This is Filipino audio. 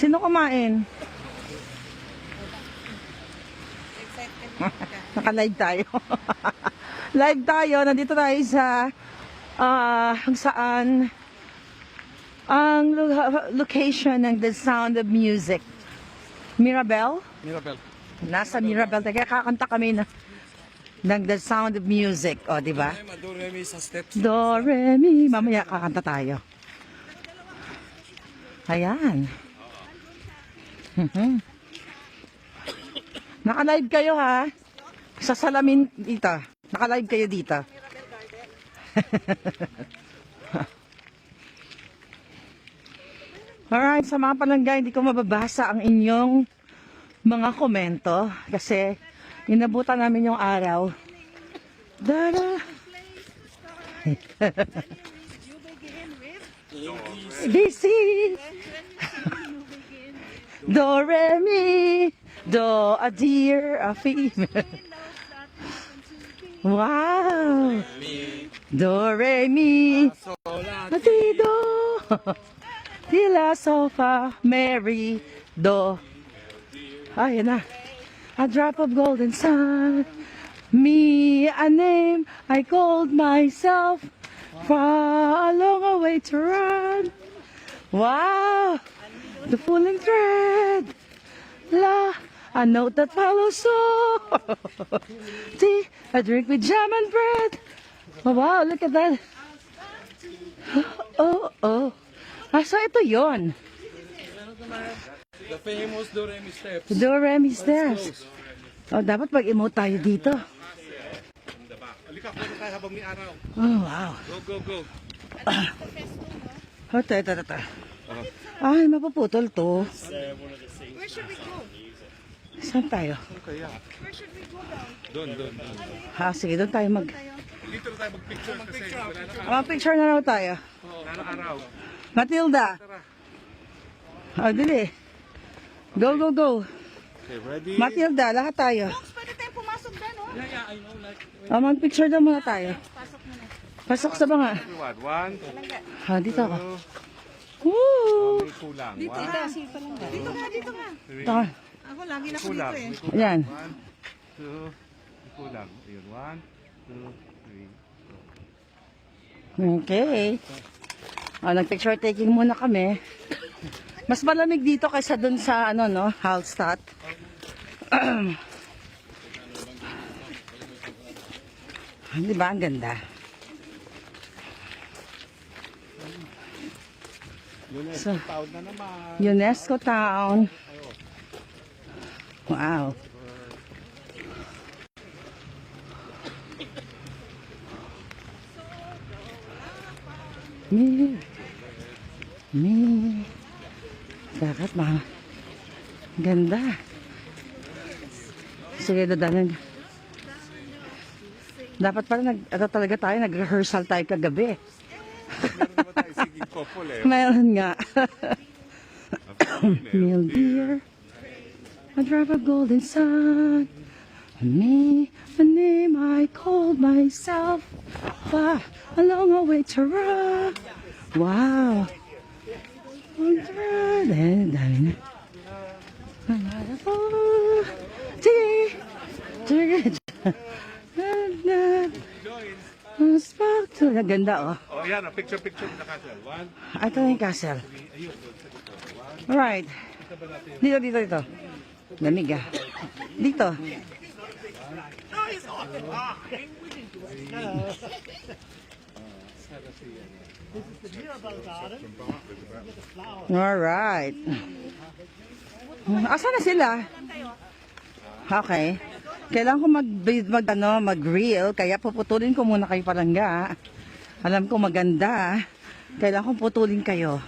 Sino kumain? Naka-live tayo. Live tayo. Nandito tayo sa kung saan ang location ng The Sound of Music. Mirabel? Mirabel. Nasa Mirabel. Kaya kakanta kami ng The Sound of Music. O, di ba? Do, re, mi, sa steps. Do, re, mi. Mamaya kakanta tayo. Ayan. Naka-live kayo ha. Sa salamin dito. Naka-live kayo dito. Alright, sa mga palangga, hindi ko mababasa ang inyong mga komento kasi inabutan namin yung araw. Dada. DC. Do, re, mi. Do, a deer, a female. Wow. Do, re, mi. A, ti, do. Di, la, so, fa, Mary, do. Ayan na. A drop of golden sun. Me, a name I called myself. Far a long way to run. Wow. The pulling thread. La, a note that follows so. Tea, a drink with jam and bread. Oh, wow, look at that. Oh, oh. So ito yon. The famous Do, re, mi steps. Do, re, mi steps. Oh, dapat mag-emote tayo dito. Halika, pwede tayo habang may araw. Oh, wow. Go, go, go. Ito. Ay, mapuputol to. Where should we go? Saan tayo? Kaya. Where should we go down? Doon. Sige, doon tayo Dito na tayo mag-picture kasi wala na mag-picture na raw tayo. wala na araw. Matilda. Oh, dili. Go, go, go. Okay, ready? Matilda, lahat tayo. Box, pwede tayo pumasok dyan, no? Yeah, I know. Like, Oh, mag-picture na muna tayo. Pasok muna. Pasok sa banga. everyone. One, Dito ako. two, Woo! may kulang. Dito, One, dito nga. three, Ito. Ako, lagi na ako kulang. dito eh. May kulang. Ayan. One, two, may kulang. Ayun, one, two, three. Okay. Nag-picture taking muna kami. Mas malamig dito kaysa dun sa Hallstatt. Di ba? Ang ganda. UNESCO Town na naman. UNESCO Town. Wow. Me. Dapat ganda. Sige, dadanan. Dapat pala talaga tayo, nag-rehearsal tayo kagabi. Meron naman tayo singing couple eh. Mayroon nga. Meal dear, a drop of golden sun. Me, a name I called myself. Wow, a long way to run. Wow. Ganda oh. Oh, yan. Picture na castle. One, Ito na yung castle. ayun. Alright. Dito. Lamig ah. Dito. Alright. Asa na sila? Okay. Kailangan ko mag-reel, kaya puputulin ko muna kayo palangga. Alam ko maganda. Kailangan ko putulin kayo.